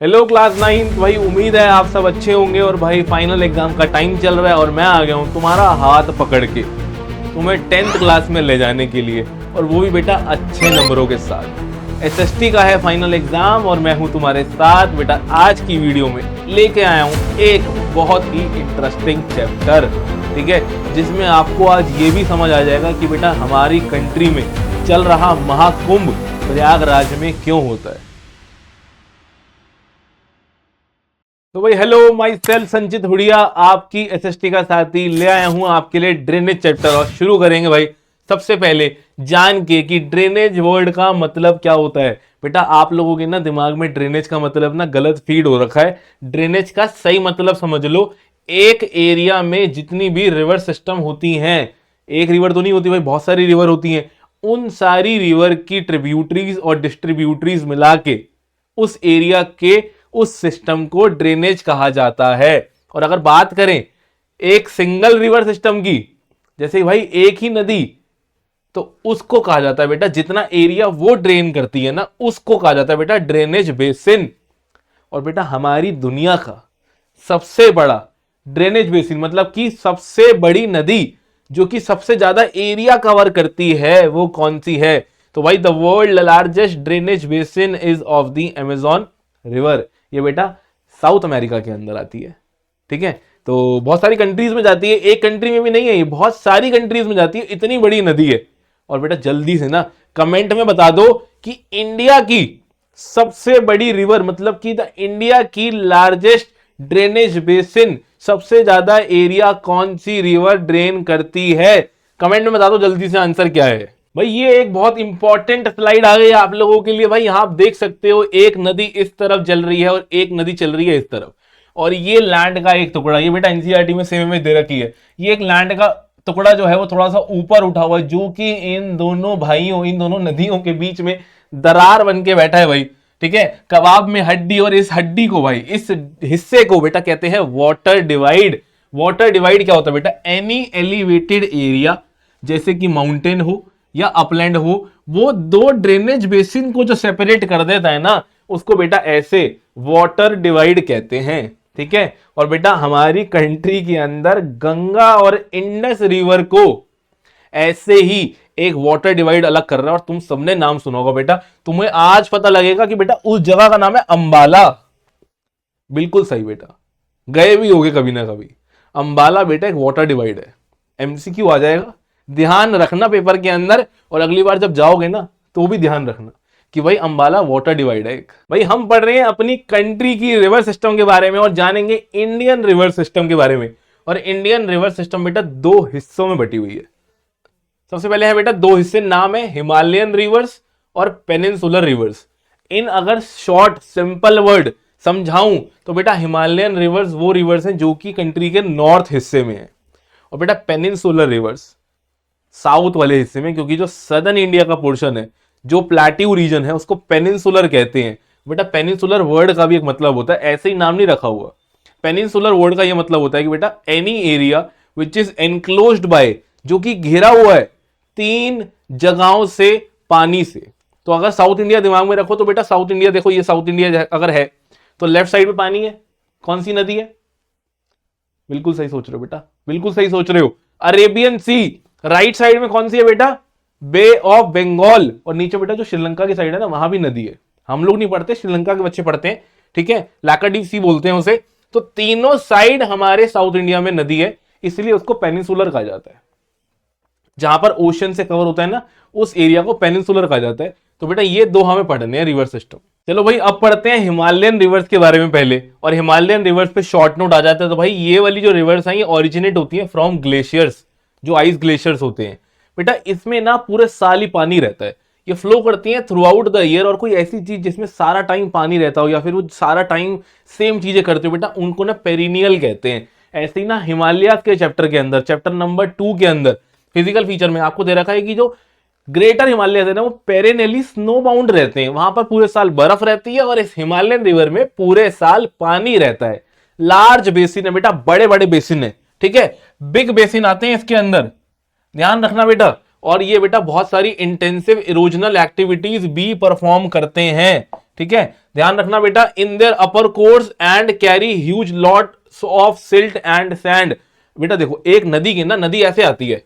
Hello class 9। भाई उम्मीद है आप सब अच्छे होंगे और भाई फाइनल एग्जाम का टाइम चल रहा है और मैं आ गया हूँ तुम्हारा हाथ पकड़ के तुम्हें 10th क्लास में ले जाने के लिए, और वो भी बेटा अच्छे नंबरों के साथ। एसएसटी का है फाइनल एग्जाम और मैं हूँ तुम्हारे साथ बेटा। आज की वीडियो में लेके आया हूँ एक बहुत ही इंटरेस्टिंग चैप्टर, ठीक है, जिसमें आपको आज ये भी समझ आ जाएगा कि बेटा हमारी कंट्री में चल रहा महाकुंभ प्रयागराज में क्यों होता है। तो भाई हेलो, माई सेल्फ संचित हुडिया, आपकी एसएसटी का साथी, ले आया हूं आपके लिए ड्रेनेज चैप्टर। और शुरू करेंगे भाई सबसे पहले जान के कि ड्रेनेज वर्ड का मतलब क्या होता है। बेटा आप लोगों के ना दिमाग में ड्रेनेज का मतलब ना गलत फीड हो रखा है। ड्रेनेज का सही मतलब समझ लो, एक एरिया में जितनी भी रिवर सिस्टम होती हैं, एक रिवर तो नहीं होती भाई, बहुत सारी रिवर होती हैं, उन सारी रिवर की ट्रिब्यूटरीज और डिस्ट्रीब्यूटरीज मिला के उस एरिया के उस सिस्टम को ड्रेनेज कहा जाता है। और अगर बात करें एक सिंगल रिवर सिस्टम की, जैसे भाई एक ही नदी, तो उसको कहा जाता है बेटा, जितना एरिया वो ड्रेन करती है ना, उसको कहा जाता है बेटा ड्रेनेज बेसिन। और बेटा हमारी दुनिया का सबसे बड़ा ड्रेनेज बेसिन मतलब कि सबसे बड़ी नदी जो कि सबसे ज्यादा एरिया कवर करती है, वो कौन सी है? तो भाई the world largest drainage basin is of the Amazon river. ये बेटा साउथ अमेरिका के अंदर आती है, ठीक है। तो बहुत सारी कंट्रीज में जाती है, एक कंट्री में भी नहीं है, ये बहुत सारी कंट्रीज में जाती है, इतनी बड़ी नदी है। और बेटा जल्दी से ना कमेंट में बता दो कि इंडिया की सबसे बड़ी रिवर मतलब कि द इंडिया की लार्जेस्ट ड्रेनेज बेसिन, सबसे ज्यादा एरिया कौन सी रिवर ड्रेन करती है? कमेंट में बता दो जल्दी से आंसर क्या है। भाई ये एक बहुत इंपॉर्टेंट स्लाइड आ गई आप लोगों के लिए। भाई यहां आप देख सकते हो एक नदी इस तरफ चल रही है और एक नदी चल रही है इस तरफ, और ये लैंड का एक टुकड़ा, ये बेटा एनसीईआरटी में सेम में दे रखी है, ये एक लैंड का टुकड़ा जो है वो थोड़ा सा ऊपर उठा हुआ है, जो कि इन दोनों भाइयों, इन दोनों नदियों के बीच में दरार बन के बैठा है भाई, ठीक है, कबाब में हड्डी। और इस हड्डी को भाई, इस हिस्से को बेटा कहते हैं वाटर डिवाइड। वाटर डिवाइड क्या होता है बेटा? एनी एलिवेटेड एरिया जैसे कि माउंटेन हो या अपलैंड हो, वो दो ड्रेनेज बेसिन को जो सेपरेट कर देता है ना, उसको बेटा ऐसे वाटर डिवाइड कहते हैं, ठीक है। और बेटा हमारी कंट्री के अंदर गंगा और इंडस रिवर को ऐसे ही एक वाटर डिवाइड अलग कर रहा है। और तुम सबने नाम सुना होगा बेटा, तुम्हें आज पता लगेगा कि बेटा उस जगह का नाम है अंबाला। बिल्कुल सही बेटा, गए भी होगे कभी ना कभी। अंबाला बेटा एक वाटर डिवाइड है। एमसीक्यू आ जाएगा, ध्यान रखना पेपर के अंदर, और अगली बार जब जाओगे ना तो भी ध्यान रखना कि भाई अंबाला वाटर डिवाइड है एक। भाई हम पढ़ रहे हैं अपनी कंट्री की रिवर सिस्टम के बारे में और जानेंगे इंडियन रिवर सिस्टम के बारे में। और इंडियन रिवर सिस्टम बेटा दो हिस्सों में बटी हुई है। सबसे पहले है बेटा दो हिस्से, नाम है हिमालयन रिवर्स और पेनिनसुलर रिवर्स। इन अगर शॉर्ट सिंपल वर्ड समझाऊं तो बेटा हिमालयन रिवर्स वो रिवर्स हैं जो कि कंट्री के नॉर्थ हिस्से में है, और बेटा पेनिनसुलर रिवर्स साउथ वाले हिस्से में, क्योंकि जो सदर्न इंडिया का पोर्शन है, जो प्लेट्यू रीजन है, उसको पेनिनसुलर कहते हैं। बेटा पेनिनसुलर वर्ड का भी एक मतलब होता है, ऐसे ही नाम नहीं रखा हुआ। पेनिनसुलर वर्ड का यह मतलब होता है कि बेटा any area which is enclosed bye, जो कि घिरा हुआ है 3 जगहों से पानी से। तो अगर साउथ इंडिया दिमाग में रखो तो बेटा साउथ इंडिया देखो, ये साउथ इंडिया अगर है तो लेफ्ट साइड में पानी है, कौन सी नदी है? बिल्कुल सही सोच रहे हो बेटा, बिल्कुल सही सोच रहे हो, अरेबियन सी। राइट साइड में कौन सी है बेटा? बे ऑफ बंगाल। और नीचे बेटा जो श्रीलंका की साइड है ना, वहां भी नदी है। हम लोग नहीं पढ़ते, श्रीलंका के बच्चे पढ़ते हैं, ठीक है, लाकाडीप सी बोलते हैं उसे। तो तीनों साइड हमारे साउथ इंडिया में नदी है, इसलिए उसको पेनिनसुलर कहा जाता है। जहां पर ओशन से कवर होता है ना, उस एरिया को पेनिनसुलर कहा जाता है। तो बेटा ये दो हमें पढ़ने हैं रिवर सिस्टम। चलो भाई अब पढ़ते हैं हिमालयन रिवर्स के बारे में पहले, और हिमालयन रिवर्स पे शॉर्ट नोट आ जाता है। तो भाई ये वाली जो रिवर्स हैं ये ओरिजिनेट होती है फ्रॉम ग्लेशियर्स, जो आइस ग्लेशियर्स होते हैं बेटा। इसमें ना पूरे साल ही पानी रहता है, ये फ्लो करती हैं थ्रू आउट द ईयर। और कोई ऐसी चीज जिसमें सारा टाइम पानी रहता हो या फिर वो सारा टाइम सेम चीजें करते हो बेटा, उनको ना पेरिनियल कहते हैं। ऐसे ही ना हिमालय के चैप्टर के अंदर, चैप्टर नंबर 2 के अंदर फिजिकल फीचर में आपको दे रखा है कि जो ग्रेटर हिमालय है ना, वो पेरेनियली स्नो बाउंड रहते हैं, वहां पर पूरे साल बर्फ रहती है। और इस हिमालयन रिवर में पूरे साल पानी रहता है। लार्ज बेसिन है बेटा, बड़े बड़े बेसिन है, ठीक है, बिग बेसिन आते हैं इसके अंदर, ध्यान रखना बेटा। और ये बेटा बहुत सारी इंटेंसिव इरोजनल एक्टिविटीज भी परफॉर्म करते हैं, ठीक है, ध्यान रखना बेटा, in their upper course and carry huge lot of silt and sand. बेटा देखो, एक नदी की ना, नदी ऐसे आती है,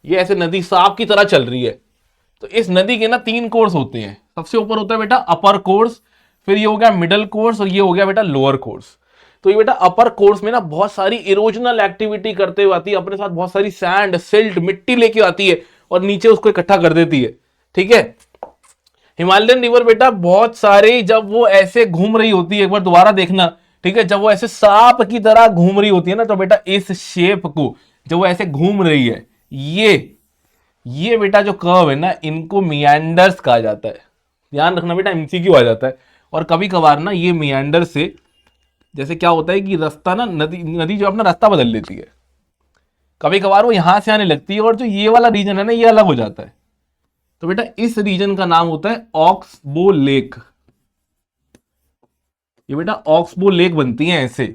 ये ऐसे नदी सांप की तरह चल रही है, तो इस नदी के ना 3 कोर्स होते हैं। सबसे ऊपर होता है बेटा अपर कोर्स, फिर ये हो गया मिडल कोर्स और ये हो गया बेटा लोअर कोर्स। तो ये बेटा अपर कोर्स में ना बहुत सारी इरोजनल एक्टिविटी करते हुए आती है, अपने साथ बहुत सारी सैंड सिल्ट मिट्टी लेके आती है और नीचे उसको इकट्ठा कर देती है। ठीक है, हिमालयन रिवर बेटा बहुत सारे, जब वो ऐसे घूम रही होती है, एक बार दोबारा देखना, ठीक है, जब वो ऐसे सांप की तरह घूम रही होती है ना, तो बेटा इस शेप को, जब वो ऐसे घूम रही है, ये बेटा जो कर्व है ना, इनको मियांडर्स कहा जाता है। ध्यान रखना बेटा, एमसीक्यू आ जाता है। और कभी कभार ना ये मियांडर से, जैसे क्या होता है कि रास्ता ना, नदी जो अपना रास्ता बदल लेती है, कभी कभार वो यहां से आने लगती है और जो ये वाला रीजन है ना, ये अलग हो जाता है। तो बेटा इस रीजन का नाम होता है ऑक्सबो लेक। ये बेटा ऑक्सबो लेक बनती है ऐसे।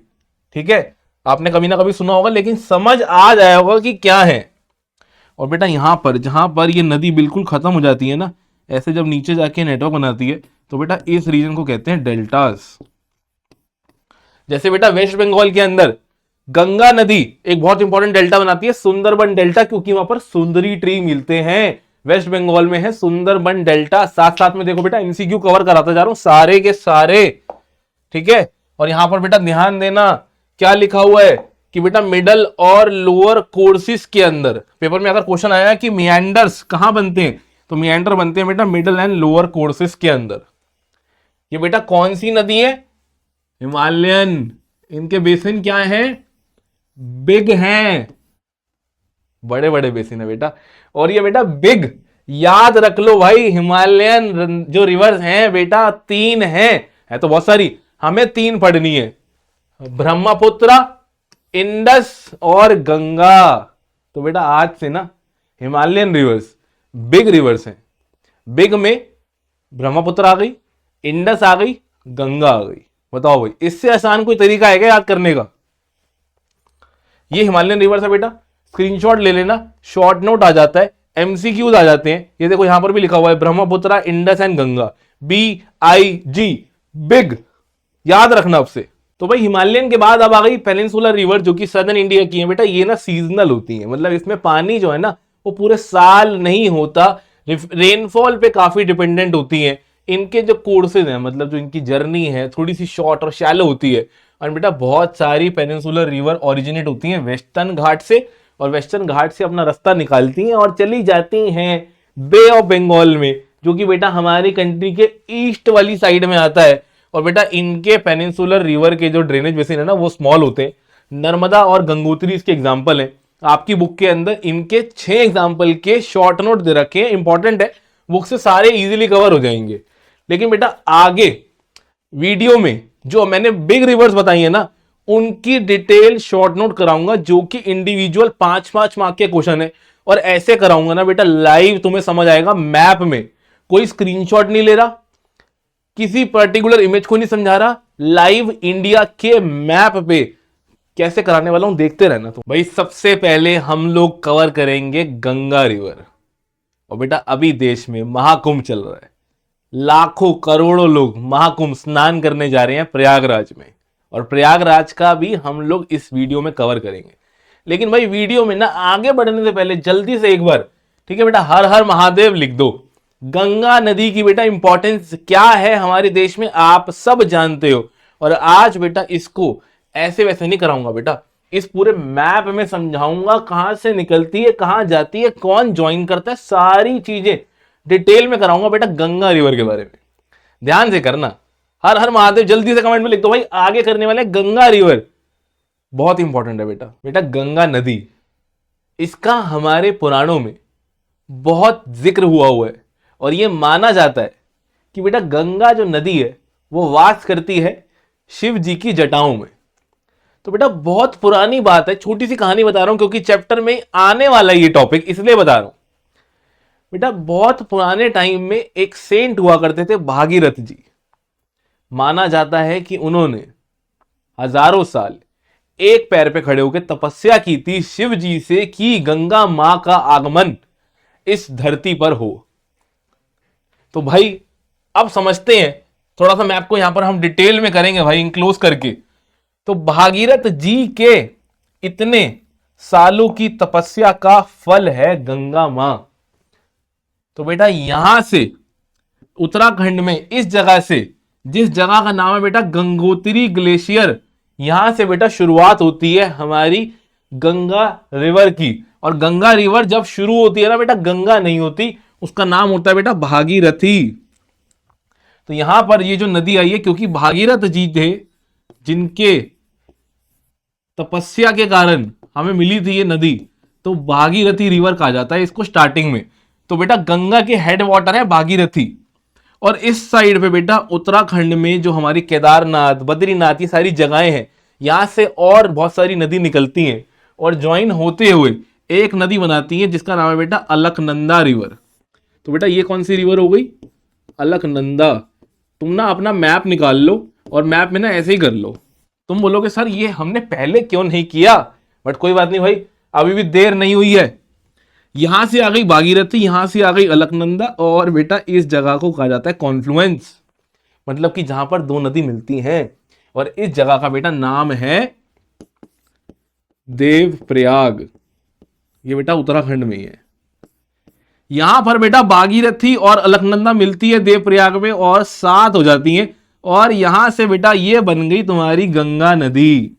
ठीक है, आपने कभी ना कभी सुना होगा, लेकिन समझ आ जाया होगा कि क्या है। और बेटा यहां पर, जहां पर ये नदी बिल्कुल खत्म हो जाती है ना, ऐसे जब नीचे जाके नेटवर्क बनाती है, तो बेटा इस रीजन को कहते हैं डेल्टास। जैसे बेटा वेस्ट बंगाल के अंदर गंगा नदी एक बहुत इंपॉर्टेंट डेल्टा बनाती है, सुंदरबन डेल्टा, क्योंकि वहां पर सुंदरी ट्री मिलते हैं। वेस्ट बंगाल में है सुंदरबन डेल्टा। साथ साथ में देखो बेटा, एमसीक्यू कवर कराता जा रहा हूं सारे के सारे। ठीक है, और यहां पर बेटा ध्यान देना, क्या लिखा हुआ है कि बेटा मिडल और लोअर कोर्सेस के अंदर, पेपर में अगर क्वेश्चन आया कि मियांडर्स कहां बनते हैं, तो मियांडर बनते हैं बेटा मिडल एंड लोअर कोर्सेस के अंदर। ये बेटा कौन सी नदी है? हिमालयन। इनके बेसिन क्या है? बिग हैं, बड़े बड़े बेसिन है बेटा। और ये बेटा बिग, याद रख लो भाई, हिमालयन जो रिवर्स हैं बेटा 3 हैं, है तो बहुत सारी, हमें 3 पढ़नी है, ब्रह्मपुत्र, इंडस और गंगा। तो बेटा आज से ना हिमालयन रिवर्स बिग रिवर्स हैं। बिग में ब्रह्मपुत्र आ गई, इंडस आ गई, गंगा आ गई। बताओ भाई, इससे आसान कोई तरीका है क्या याद करने का? ये हिमालयन रिवर्स है बेटा, स्क्रीनशॉट ले लेना, शॉर्ट नोट आ जाता है, एमसीक्यूज आ जाते हैं। ये देखो यहां पर भी लिखा हुआ है Brahmaputra, Indus and Ganga, BIG, big, याद रखना आपसे। तो भाई हिमालयन के बाद अब आ गई पेनिनसुलर रिवर, जो कि सदर्न इंडिया की है बेटा। ये ना सीजनल होती है, मतलब इसमें पानी जो है ना वो पूरे साल नहीं होता, रेनफॉल पे काफी डिपेंडेंट होती है। इनके जो कोर्सेज हैं, मतलब जो इनकी जर्नी है, थोड़ी सी शॉर्ट और शैलो होती है। और बेटा बहुत सारी पेनिनसुलर रिवर ओरिजिनेट होती हैं वेस्टर्न घाट से, और वेस्टर्न घाट से अपना रास्ता निकालती हैं और चली जाती हैं बे ऑफ बंगाल में, जो कि बेटा हमारी कंट्री के ईस्ट वाली साइड में आता है। और बेटा इनके पेनिनसुलर रिवर के जो ड्रेनेज बेसिन है ना, वो स्मॉल होते हैं। नर्मदा और गंगोत्री इसके एग्जाम्पल हैं। आपकी बुक के अंदर इनके 6 एग्जाम्पल के शॉर्ट नोट दे रखे हैं, इंपॉर्टेंट है, बुक से सारे इजीली कवर हो जाएंगे। लेकिन बेटा आगे वीडियो में जो मैंने बिग रिवर्स बताई है ना, उनकी डिटेल शॉर्ट नोट कराऊंगा, जो कि इंडिविजुअल 5-5 मार्क के क्वेश्चन है। और ऐसे कराऊंगा ना बेटा, लाइव तुम्हें समझ आएगा, मैप में कोई स्क्रीनशॉट नहीं ले रहा, किसी पर्टिकुलर इमेज को नहीं समझा रहा, लाइव इंडिया के मैप पे कैसे कराने वाला हूं, देखते रहना। तो भाई सबसे पहले हम लोग कवर करेंगे गंगा रिवर। और बेटा अभी देश में महाकुंभ चल रहा है, लाखों करोड़ों लोग महाकुंभ स्नान करने जा रहे हैं प्रयागराज में, और प्रयागराज का भी हम लोग इस वीडियो में कवर करेंगे। लेकिन भाई वीडियो में ना आगे बढ़ने से पहले जल्दी से एक बार, ठीक है बेटा, हर हर महादेव लिख दो। गंगा नदी की बेटा इंपॉर्टेंस क्या है हमारे देश में, आप सब जानते हो। और आज बेटा इसको ऐसे वैसे नहीं कराऊंगा बेटा, इस पूरे मैप में समझाऊंगा, कहां से निकलती है, कहां जाती है, कौन ज्वाइन करता है, सारी चीजें डिटेल में कराऊंगा बेटा गंगा रिवर के बारे में। ध्यान से करना, हर हर महादेव जल्दी से कमेंट में लिख दो भाई, आगे करने वाले गंगा रिवर, बहुत इंपॉर्टेंट है बेटा। बेटा गंगा नदी, इसका हमारे पुराणों में बहुत जिक्र हुआ है, और यह माना जाता है कि बेटा गंगा जो नदी है वो वास करती है शिव जी की जटाओं में। तो बेटा बहुत पुरानी बात है, छोटी सी कहानी बता रहा हूं क्योंकि चैप्टर में आने वाला ये टॉपिक, इसलिए बता रहा हूं बेटा। बहुत पुराने टाइम में एक सेंट हुआ करते थे भागीरथ जी। माना जाता है कि उन्होंने हजारों साल एक पैर पे खड़े होकर तपस्या की थी शिव जी से कि गंगा मां का आगमन इस धरती पर हो। तो भाई अब समझते हैं थोड़ा सा मैप को यहां पर हम डिटेल में करेंगे भाई, इंक्लोज करके। तो भागीरथ जी के इतने सालों की तपस्या का फल है गंगा मां। तो बेटा यहां से उत्तराखंड में इस जगह से, जिस जगह का नाम है बेटा गंगोत्री ग्लेशियर, यहां से बेटा शुरुआत होती है हमारी गंगा रिवर की। और गंगा रिवर जब शुरू होती है ना बेटा, गंगा नहीं होती, उसका नाम होता है बेटा भागीरथी। तो यहां पर ये जो नदी आई है, क्योंकि भागीरथ जी थे जिनके तपस्या के कारण हमें मिली थी ये नदी, तो भागीरथी रिवर कहा जाता है इसको स्टार्टिंग में। तो बेटा गंगा के हेड वाटर है भागीरथी। और इस साइड पे बेटा उत्तराखंड में जो हमारी केदारनाथ, बद्रीनाथ, ये सारी जगहें हैं, यहां से और बहुत सारी नदी निकलती हैं और ज्वाइन होते हुए एक नदी बनाती है जिसका नाम है बेटा अलकनंदा रिवर। तो बेटा ये कौन सी रिवर हो गई? अलकनंदा। तुम ना अपना मैप निकाल लो और मैप में ना ऐसे ही कर लो। तुम बोलोगे सर ये हमने पहले क्यों नहीं किया, बट कोई बात नहीं भाई, अभी भी देर नहीं हुई है। यहां से आ गई भागीरथी, यहां से आ गई अलकनंदा, और बेटा इस जगह को कहा जाता है कॉन्फ्लुएंस, मतलब कि जहां पर दो नदी मिलती हैं। और इस जगह का बेटा नाम है देवप्रयाग। ये बेटा उत्तराखंड में ही है। यहां पर बेटा भागीरथी और अलकनंदा मिलती है देवप्रयाग में और साथ हो जाती हैं, और यहां से बेटा ये बन गई तुम्हारी गंगा नदी।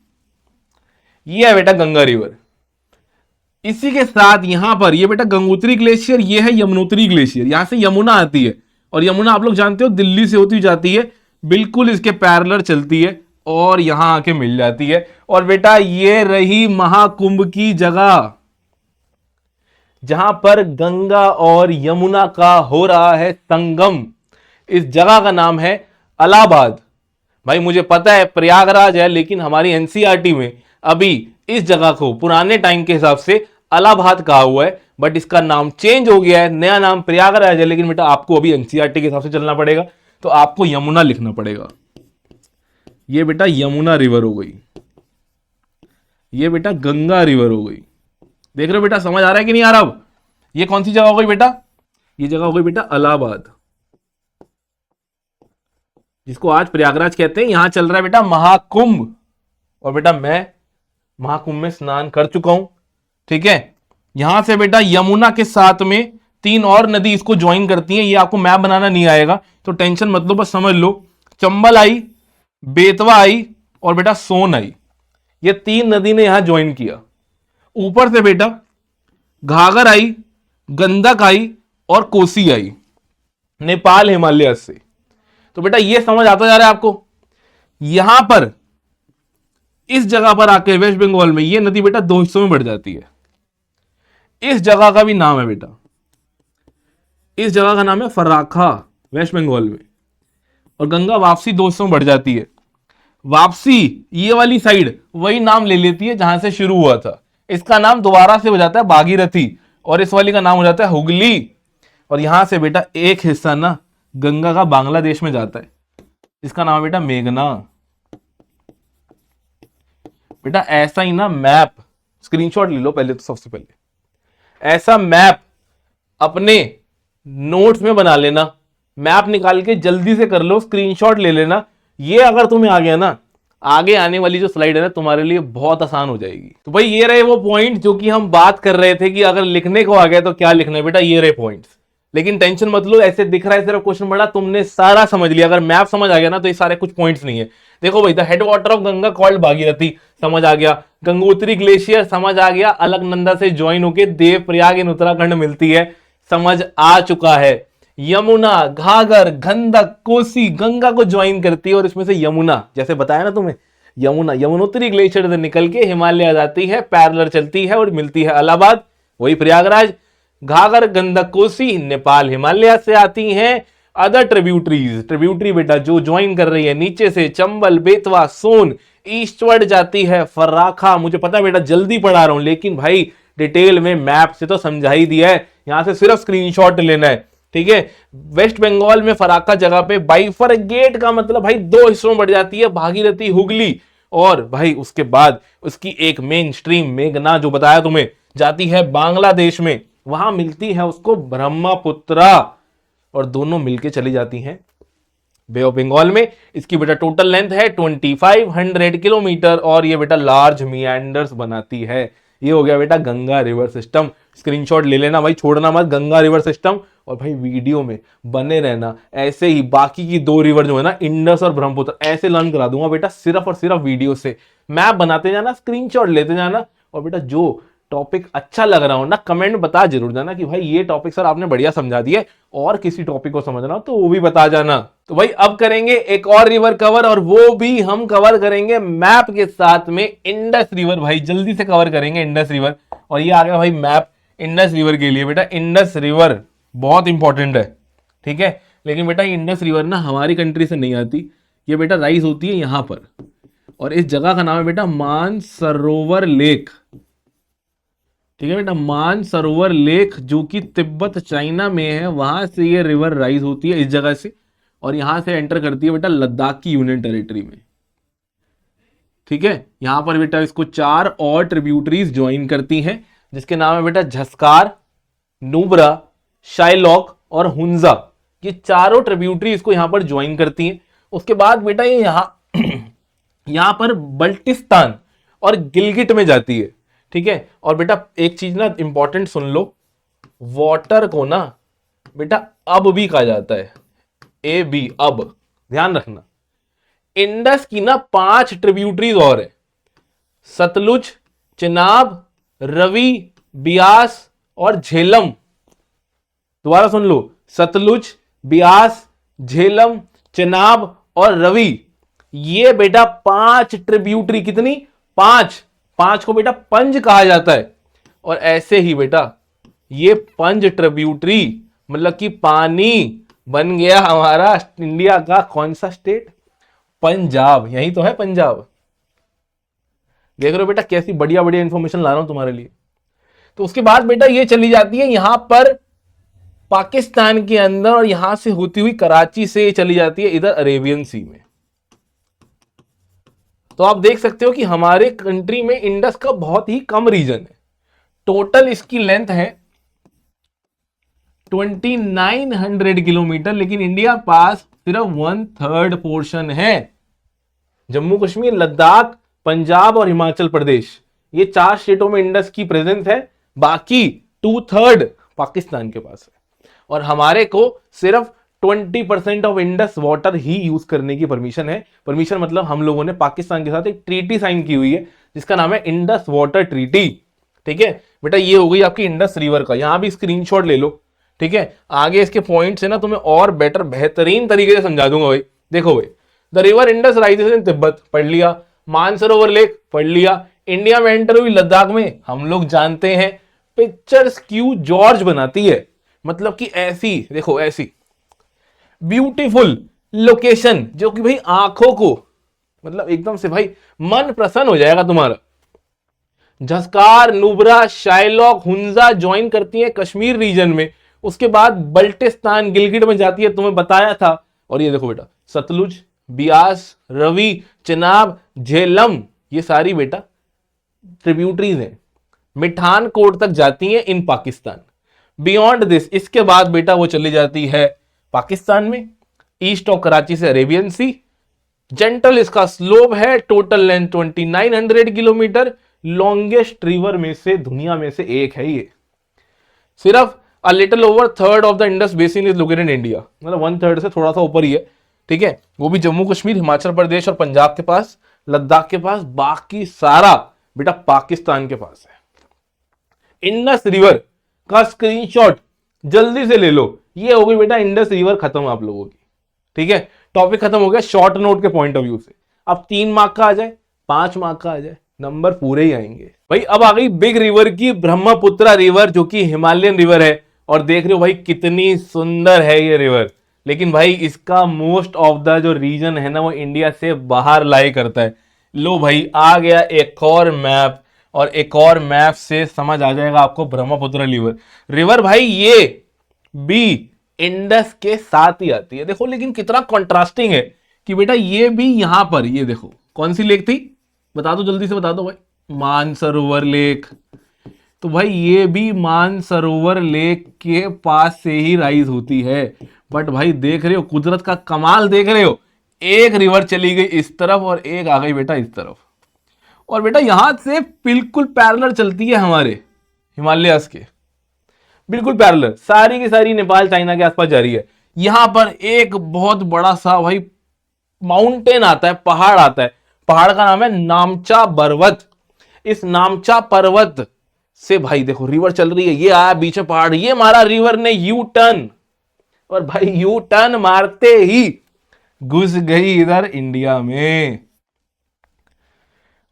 ये है बेटा गंगा रिवर। इसी के साथ यहां पर ये बेटा गंगोत्री ग्लेशियर, ये है यमुनोत्री ग्लेशियर। यहां से यमुना आती है, और यमुना आप लोग जानते हो दिल्ली से होती जाती है, बिल्कुल इसके पैरेलल चलती है और यहां आके मिल जाती है। और बेटा ये रही महाकुंभ की जगह, जहां पर गंगा और यमुना का हो रहा है संगम। इस जगह का नाम है इलाहाबाद। भाई मुझे पता है प्रयागराज है, लेकिन हमारी एनसीईआरटी में अभी इस जगह को पुराने टाइम के हिसाब से इलाहाबाद कहा हुआ है, बट इसका नाम चेंज हो गया है, नया नाम प्रयागराज है। लेकिन बेटा आपको अभी एनसीईआरटी के हिसाब से चलना पड़ेगा, तो आपको यमुना लिखना पड़ेगा। ये बेटा यमुना रिवर हो गई, ये बेटा गंगा रिवर हो गई। देख रहे हो बेटा, समझ आ रहा है कि नहीं आ रहा? अब ये कौन सी जगह हो गई बेटा? ये जगह हो गई बेटा इलाहाबाद, जिसको आज प्रयागराज कहते हैं। यहां चल रहा है बेटा महाकुंभ, और बेटा मैं महाकुंभ में स्नान कर चुका हूं, ठीक है। यहां से बेटा यमुना के साथ में तीन और नदी इसको ज्वाइन करती हैं। ये आपको मैप बनाना नहीं आएगा तो टेंशन मत लो, बस समझ लो। चंबल आई, बेतवा आई, और बेटा सोन आई। ये तीन नदी ने यहां ज्वाइन किया। ऊपर से बेटा घाघर आई, गंडक आई, और कोसी आई, नेपाल हिमालय से। तो बेटा ये समझ आता जा रहा है आपको? यहां पर इस जगह पर आके वेस्ट बंगाल में ये नदी बेटा दो हिस्सों में बढ़ जाती है। इस जगह का भी नाम है बेटा, इस जगह का नाम है फराखा, वेस्ट बंगाल में। और गंगा वापसी दो हिस्सों में बढ़ जाती है। वापसी ये वाली साइड वही नाम ले लेती है जहां से शुरू हुआ था। इसका नाम दोबारा से हो जाता है भागीरथी, और इस वाली का नाम हो जाता है हुगली। और यहां से बेटा एक हिस्सा ना गंगा का बांग्लादेश में जाता है, इसका नाम है बेटा मेघना। बेटा ऐसा ही ना मैप स्क्रीनशॉट ले लो पहले, तो सबसे पहले ऐसा मैप अपने नोट्स में बना लेना। मैप निकाल के जल्दी से कर लो, स्क्रीनशॉट ले लेना। ये अगर तुम्हें आ गया ना, आगे आने वाली जो स्लाइड है ना तुम्हारे लिए बहुत आसान हो जाएगी। तो भाई ये रहे वो पॉइंट जो कि हम बात कर रहे थे कि अगर लिखने को आ गया तो क्या लिखना है। बेटा ये रहे पॉइंट्स, लेकिन टेंशन मत लो, ऐसे दिख रहा है सिर्फ क्वेश्चन बड़ा, तुमने सारा समझ लिया। अगर मैप समझ आ गया ना तो ये सारे कुछ पॉइंट्स नहीं है। देखो भाई, the head water of Ganga called Bhagirathi समझ आ गया, गंगोत्री ग्लेशियर समझ आ गया, अलकनंदा से ज्वाइन होकर देवप्रयाग इन उत्तराखंड मिलती है समझ आ चुका है। यमुना, घाघर, गंडक, कोसी गंगा को ज्वाइन करती है, और इसमें से यमुना जैसे बताया ना तुम्हें, यमुना यमुनोत्री ग्लेशियर से निकल के हिमालय जाती है, पैरेलल चलती है और मिलती है इलाहाबाद, वही प्रयागराज। घाघर, गंडक, कोसी नेपाल हिमालय से आती हैं। अदर ट्रिब्यूटरीज, ट्रिब्यूटरी बेटा जो ज्वाइन कर रही है नीचे से, चंबल, बेतवा, सोन, ईस्टवर्ड जाती है फराखा। मुझे पता है बेटा जल्दी पढ़ा रहा हूं, लेकिन भाई डिटेल में मैप से तो समझा ही दिया है, यहां से सिर्फ स्क्रीनशॉट लेना है, ठीक है। वेस्ट बंगाल में फराक्का जगह पे बाइफरगेट का मतलब भाई दो हिस्सों में बढ़ जाती है, भागीरथी, हुगली, और भाई उसके बाद उसकी एक मेन स्ट्रीम मेघना जो बताया तुम्हें जाती है बांग्लादेश में, वहां मिलती है उसको ब्रह्मपुत्रा, और दोनों मिलके चली जाती हैं बे ऑफ बंगाल में। इसकी बेटा टोटल लेंथ है 2500 किलोमीटर और ये बेटा लार्ज मियांडर्स बनाती है। ये हो गया बेटा गंगा रिवर सिस्टम। स्क्रीनशॉट ले लेना भाई, छोड़ना मत गंगा रिवर सिस्टम। और भाई वीडियो में बने रहना, ऐसे ही बाकी की दो रिवर जो है ना, इंडस और ब्रह्मपुत्र, ऐसे लर्न करा दूंगा बेटा सिर्फ और सिर्फ वीडियो से। मैप बनाते जाना, स्क्रीनशॉट लेते जाना, और बेटा जो टॉपिक अच्छा लग रहा हो ना, कमेंट बता जरूर जाना कि भाई ये टॉपिक सर आपने बढ़िया समझा दिया, और किसी टॉपिक को समझना हो तो वो भी बता जाना। तो भाई अब करेंगे एक और रिवर कवर, और वो भी हम कवर करेंगे मैप के साथ में इंडस रिवर। भाई जल्दी से कवर करेंगे इंडस रिवर। और ये आ गया भाई मैप इंडस रिवर के लिए। बेटा इंडस रिवर बहुत इंपॉर्टेंट है, ठीक है। लेकिन बेटा इंडस रिवर ना हमारी कंट्री से नहीं आती, ये बेटा राइज होती है यहां पर, और इस जगह का नाम है बेटा मानसरोवर लेक, ठीक है बेटा। मानसरोवर लेक जो कि तिब्बत चाइना में है, वहां से ये रिवर राइज होती है इस जगह से, और यहां से एंटर करती है बेटा लद्दाख की यूनियन टेरिटरी में, ठीक है। यहां पर बेटा इसको 4 और ट्रिब्यूटरीज ज्वाइन करती हैं, जिसके नाम है बेटा झस्कार, नुब्रा, शाइलॉक और हुंजा। ये चारों ट्रिब्यूटरी इसको यहां पर ज्वाइन करती हैं। उसके बाद बेटा ये यहां पर बल्टिस्तान और गिलगिट में जाती है, ठीक है। और बेटा एक चीज ना इंपॉर्टेंट सुन लो, वाटर को ना बेटा अब भी कहा जाता है, ए बी अब, ध्यान रखना। इंडस की ना 5 ट्रिब्यूटरीज और है, सतलुज, चिनाब, रवि, बियास और झेलम। दोबारा सुन लो, सतलुज, बियास, झेलम, चिनाब और रवि। ये बेटा 5 ट्रिब्यूटरी, कितनी? 5 को बेटा पंज कहा जाता है। और ऐसे ही बेटा ये पंज ट्रिब्यूटरी मतलब कि पानी बन गया हमारा इंडिया का कौन सा स्टेट? पंजाब। यही तो है पंजाब। देख रहे हो बेटा कैसी बढ़िया बढ़िया इंफॉर्मेशन ला रहा हूं तुम्हारे लिए। तो उसके बाद बेटा ये चली जाती है यहां पर पाकिस्तान के अंदर, और यहां से होती हुई कराची से चली जाती है इधर अरेबियन सी में। तो आप देख सकते हो कि हमारे कंट्री में इंडस का बहुत ही कम रीजन है। टोटल इसकी लेंथ है 2900 किलोमीटर, लेकिन इंडिया पास सिर्फ 1/3 पोर्शन है। जम्मू कश्मीर, लद्दाख, पंजाब और हिमाचल प्रदेश, ये 4 स्टेटों में इंडस की प्रेजेंस है। बाकी 2/3 पाकिस्तान के पास है, और हमारे को सिर्फ 20% of Indus water he use करने की परमिशन है। परमिशन मतलब हम लोगों ने पाकिस्तान के साथ एक ट्रीटी साइन की हुई है जिसका नाम है इंडस वाटर ट्रीटी, ठीक है बेटा। ये हो गई आपकी इंडस रिवर का, यहां भी स्क्रीनशॉट ले लो, ठीक है। आगे इसके पॉइंट्स है ना तुम्हें और बेहतरीन तरीके से समझा दूंगा भाई। देखो भाई, the river Indus rises in Tibet पढ़ लिया, मानसरोवर लेक पढ़ लिया, इंडिया में एंटर हुई लद्दाख में हम लोग जानते हैं। पिक्चर्स क्यू जॉर्ज बनाती है, मतलब कि ऐसी देखो, ऐसी ब्यूटीफुल लोकेशन जो कि भाई आंखों को मतलब एकदम से भाई मन प्रसन्न हो जाएगा तुम्हारा। झस्कार, नुब्रा, शाइलॉक, हुंजा ज्वाइन करती है कश्मीर रीजन में। उसके बाद बल्टिस्तान गिलगिट में जाती है, तुम्हें बताया था। और ये देखो बेटा सतलुज, बियास, रवि, चिनाब, झेलम, ये सारी बेटा ट्रिब्यूटरीज हैं, मिठान कोट तक जाती हैं इन पाकिस्तान। बियॉन्ड दिस, इसके बाद बेटा वो चली जाती है पाकिस्तान में, ईस्ट ऑफ कराची से अरेबियन सी। जेंटल इसका स्लोप है, total length 2900 kilometre. Longest river में से दुनिया में से एक है ये। सिर्फ a little over third of the Indus basin is located in India, मतलब 1/3 से थोड़ा सा ऊपर ही है, ठीक है। वो भी जम्मू कश्मीर, हिमाचल प्रदेश और पंजाब के पास, लद्दाख के पास, बाकी सारा बेटा पाकिस्तान के पास है। इंडस रिवर का स्क्रीनशॉट जल्दी से ले लो। ये हो गई बेटा इंडस रिवर खत्म आप लोगों की, ठीक है। टॉपिक खत्म हो गया शॉर्ट नोट के पॉइंट ऑफ व्यू से। अब 3 मार्क का आ जाए, 5 मार्क का आ जाए, नंबर पूरे ही आएंगे भाई। अब आ गई बिग रिवर की ब्रह्मपुत्र रिवर, जो कि हिमालयन रिवर है। और देख रहे हो भाई कितनी सुंदर है ये रिवर। लेकिन भाई इसका मोस्ट ऑफ द जो रीजन है ना, वो इंडिया से बाहर लाई करता है। लो भाई आ गया एक और मैप, और एक और मैप से समझ आ जाएगा आपको ब्रह्मपुत्र रिवर भाई ये भी इंडस के साथ ही आती है। देखो लेकिन कितना कॉन्ट्रास्टिंग है कि बेटा ये भी यहां पर, ये देखो कौन सी लेक थी, बता दो जल्दी से बता दो भाई, मानसरोवर लेक। तो भाई ये भी मानसरोवर लेक के पास से ही राइज होती है। बट भाई देख रहे हो कुदरत का कमाल, देख रहे हो, एक रिवर चली गई इस तरफ और एक आ गई बेटा इस तरफ, और बेटा यहां से बिल्कुल पैरेलल चलती है हमारे हिमालयस के, बिल्कुल पैरेलल, सारी की सारी नेपाल चाइना के आसपास जा रही है। यहां पर एक बहुत बड़ा सा भाई माउंटेन आता है, पहाड़ आता है, पहाड़ का नाम है नामचा पर्वत। इस नामचा पर्वत से भाई देखो रिवर चल रही है, ये आया बीच में पहाड़, ये मारा रिवर ने यू टर्न, और भाई यू टर्न मारते ही घुस गई इधर इंडिया में।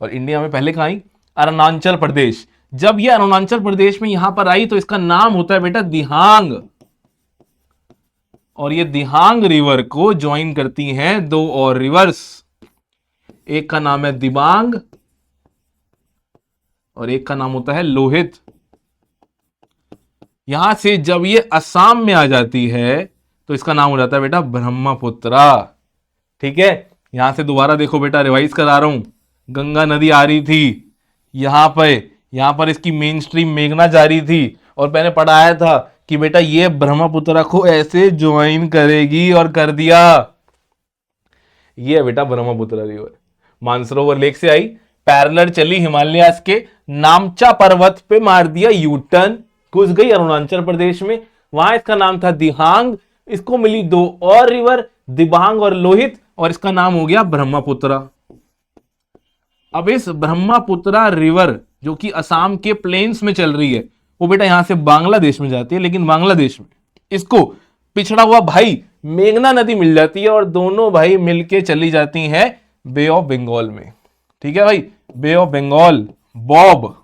और इंडिया में पहले कहां आई? अरुणाचल प्रदेश। जब ये अरुणाचल प्रदेश में यहां पर आई तो इसका नाम होता है बेटा दिहांग, और ये दिहांग रिवर को ज्वाइन करती हैं दो और रिवर्स, एक का नाम है दिबांग और एक का नाम होता है लोहित। यहां से जब ये असम में आ जाती है तो इसका नाम हो जाता है बेटा ब्रह्मपुत्रा। ठीक है, यहां से दोबारा देखो बेटा, रिवाइज करा रहा हूं, गंगा नदी आ रही थी यहां पर इसकी मेन स्ट्रीम मेघना जा रही थी, और मैंने पढ़ाया था कि बेटा ये ब्रह्मपुत्रा को ऐसे ज्वाइन करेगी, और कर दिया। ये है बेटा ब्रह्मपुत्रा रिवर, मानसरोवर लेक से आई, पैरेलल चली हिमालयास के नामचा पर्वत पे, मार दिया यू टर्न, घुस गई अरुणाचल प्रदेश में, वहां इसका नाम था दिहांग, इसको मिली दो और रिवर दिबांग और लोहित, और इसका नाम हो गया ब्रह्मपुत्रा। अब इस ब्रह्मपुत्रा रिवर जो कि असम के प्लेन्स में चल रही है, वो बेटा यहां से बांग्लादेश में जाती है, लेकिन बांग्लादेश में इसको पिछड़ा हुआ भाई मेघना नदी मिल जाती है, और दोनों भाई मिलके चली जाती हैं बे ऑफ बंगाल में। ठीक है भाई, बे ऑफ बंगाल, बॉब,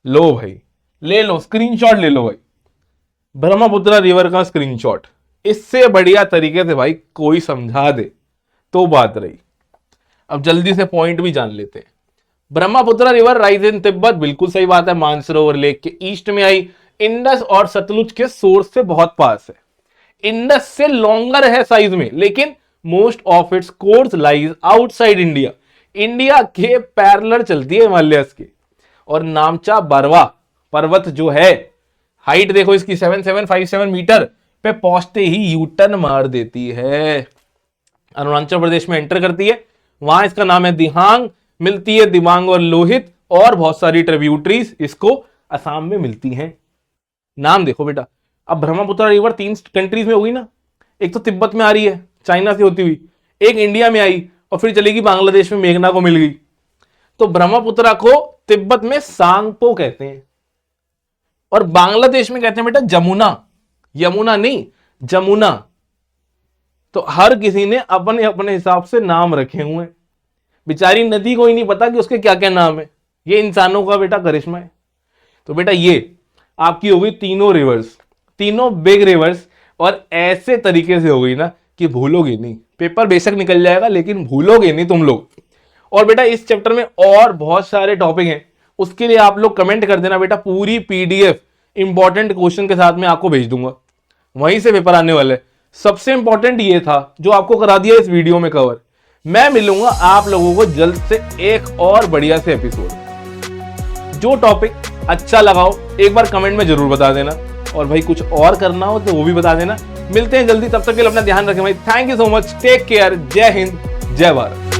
लो भाई, ले लो स्क्रीनशॉट, ले लो भाई ब्रह्मपुत्रा रिवर का स्क्रीनशॉट। इससे बढ़िया तरीके से भाई कोई समझा दे तो बात रही। अब जल्दी से पॉइंट भी जान लेते हैं। Brahmaputra river rise in Tibet, बिल्कुल सही बात है, मानसरोवर लेक के ईस्ट में आई, इंडस और सतलुज के सोर्स से बहुत पास है, इंडस से लॉन्गर है साइज में, लेकिन most of its course lies outside India, India के पैरेलल चलती है हिमालयस के। और नामचा बरवा पर्वत जो है, हाइट देखो इसकी 7757 मीटर पे पहुंचते ही यूटर्न मार देती है, अरुणाचल प्रदेश में एंटर करती है, वहां इसका नाम है दिहांग, मिलती है दिबांग और लोहित, और बहुत सारी ट्रिब्यूटरीज इसको असम में मिलती हैं। नाम देखो बेटा, अब ब्रह्मपुत्रा रिवर 3 कंट्रीज में होगी ना, एक तो तिब्बत में आ रही है चाइना से होती हुई, एक इंडिया में आई, और फिर चलेगी बांग्लादेश में, मेघना को मिल गई। तो ब्रह्मपुत्रा को तिब्बत में सांगपो कहते हैं, और बांग्लादेश में कहते हैं बेटा जमुना, यमुना नहीं जमुना। तो हर किसी ने अपने अपने हिसाब से नाम रखे हुए हैं, बेचारी नदी को ही नहीं पता कि उसके क्या क्या नाम है, ये इंसानों का बेटा करिश्मा है। तो बेटा ये आपकी हो गई तीनों रिवर्स, तीनों बिग रिवर्स, और ऐसे तरीके से हो गई ना कि भूलोगे नहीं, पेपर बेशक निकल जाएगा लेकिन भूलोगे नहीं तुम लोग। और बेटा इस चैप्टर में और बहुत सारे टॉपिक हैं, उसके लिए आप लोग कमेंट कर देना बेटा, पूरी पीडीएफ इंपॉर्टेंट क्वेश्चन के साथ में आपको भेज दूंगा, वहीं से पेपर आने वाले। सबसे इंपॉर्टेंट ये था जो आपको करा दिया इस वीडियो में कवर। मैं मिलूंगा आप लोगों को जल्द से एक और बढ़िया से एपिसोड। जो टॉपिक अच्छा लगाओ एक बार कमेंट में जरूर बता देना, और भाई कुछ और करना हो तो वो भी बता देना। मिलते हैं जल्दी, तब तक के लिए अपना ध्यान रखें भाई। Thank you so much, take care, जय हिंद, जय भारत।